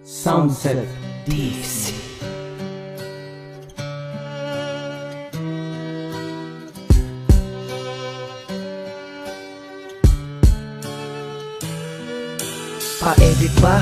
Soundset DC. Pa-edit ba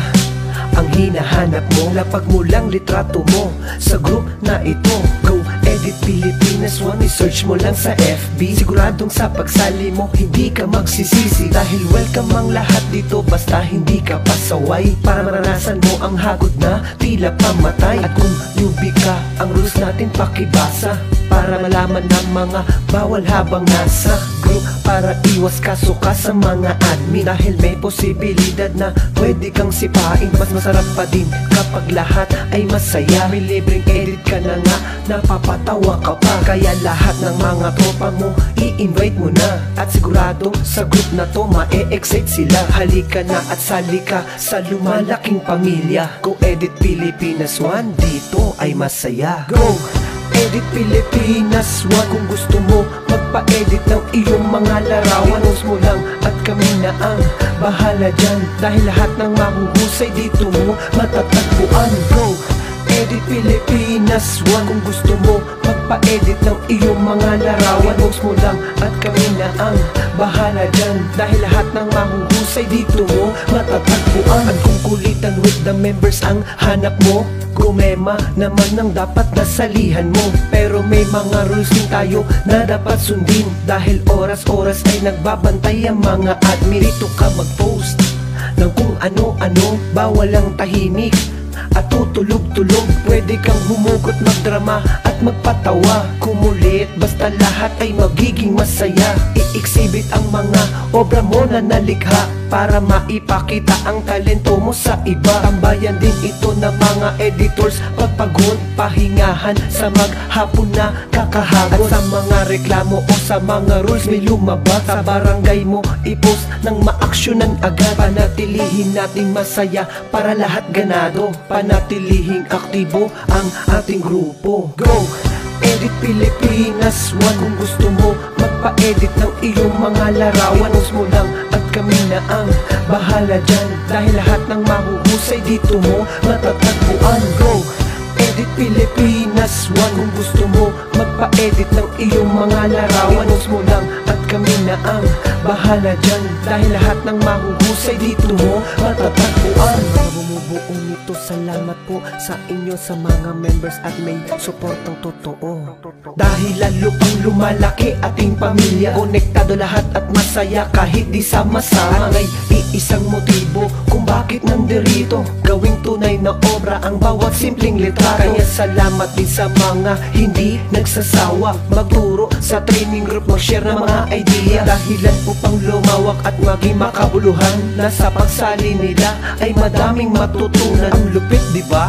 ang hinahanap mo? Lapag mo lang litrato mo sa group na ito. Go Edit Pilipinas 1, i-search mo lang sa FB. Siguradong sa pagsali mo hindi ka magsisisi, dahil welcome ang lahat dito basta hindi ka pasaway. Para maranasan mo ang hagod na tila pamatay. At kung newbie ka, ang rules natin pakibasa, para malaman ng mga bawal habang nasa group, para iwas kasuka sa mga admin. Dahil may posibilidad na pwede kang sipain. Mas masarap pa din kapag lahat ay masaya. May libreng edit ka na nga, napapatawa ka pa. Kaya lahat ng mga tropa mo i-invite mo na, at sigurado sa group na to ma-e-excite sila. Halika na at sali ka sa lumalaking pamilya. Go Edit Pilipinas 1, dito ay masaya. Go Edit Pilipinas 1, kung gusto mo magpa-edit ng iyong mga larawan, post mo lang at kami na ang bahala dyan. Dahil lahat ng mahuhusay dito mo matatagpuan. Go Edit Pilipinas 1, kung gusto mo magpa-edit ng iyong mga larawan, post mo lang at kami na ang bahala dyan. Dahil lahat ng mahuhusay dito mo matatagpuan. At kung kulitan with the members ang hanap mo, gumema naman ang dapat nasalihan mo. Pero may mga rules din tayo na dapat sundin, dahil oras-oras ay nagbabantay ang mga admin. Dito ka mag-post ng kung ano-ano, bawal ang tahimik at tutulog-tulog. Pwede kang humugot, magdrama at magpatawa. Kumulit, basta lahat ay magiging masaya. I-exhibit ang mga obra mo na nalikha, para maipakita ang talento mo sa iba. Tambayan din ito ng mga editors, pagpagod, pahingahan sa maghapon na kakahagod. At sa mga reklamo o sa mga rules may lumabag, sa barangay mo i-post ng maaksyonan agad. Panatilihin nating masaya para lahat ganado, panatilihing aktibo ang ating grupo. Go Edit Pilipinas 1, kung gusto mo magpa-edit ng iyong mga larawan, post mo lang at kami na ang bahala dyan. Dahil lahat ng mahuhusay dito mo matatagpuan. Go Edit Pilipinas 1, kung gusto mo magpa-edit ng iyong mga larawan, post mo lang at kami na ang bahala dyan. Dahil lahat ng mahuhusay dito mo matatagpuan. Bumubuo nito, salamat po sa inyo, sa mga members at may suportang totoo. Dahil lalo pang lumalaki ating pamilya, konektado lahat at masaya kahit di sama-sama. At may iisang motibo kung bakit nandirito, gawing tunay na obra ang bawat simpleng litrato. Kaya salamat din sa mga hindi nagsasawa magturo sa training group, mag-share ng mga idea. Dahilan upang lumawak at maging makabuluhan, nasa pagsali nila ay madaming matutunan. Ang lupit, diba?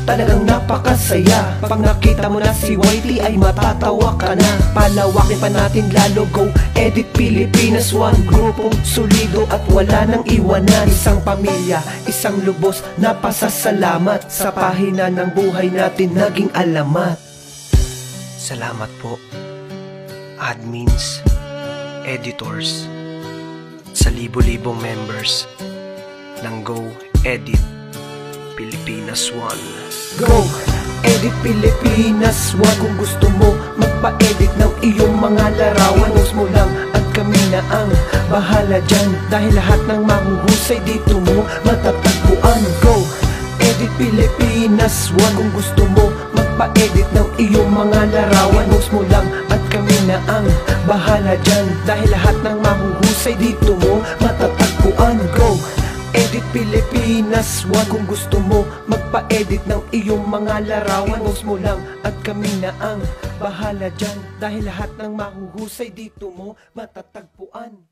Talagang napakasaya. Pag nakita mo na si YT ay matatawa ka na. Palawakin pa natin lalo. Go Edit Pilipinas 1, grupong solido at wala nang iwanan. Isang pamilya, isang lubos na pasasalamat, sa pahina ng buhay natin naging alamat. Salamat po admins, editors, sa libo-libong members ng Go Edit Pilipinas 1. Go Edit Pilipinas 1, kung gusto mo magpa-edit ng iyong mga larawan, post mo lang at kami na ang bahala dyan. Dahil lahat ng mahuhusay dito mo matatagpuan. Go Edit Pilipinas 1, kung gusto mo magpa-edit ng iyong mga larawan, post mo lang at kami na ang bahala dyan. Dahil lahat ng mahuhusay dito mo matatagpuan. Go Edit Pilipinas 1, kung gusto mo magpa-edit ng iyong mga larawan, post mo lang at kami na ang bahala dyan. Dahil lahat ng mahuhusay dito mo matatagpuan.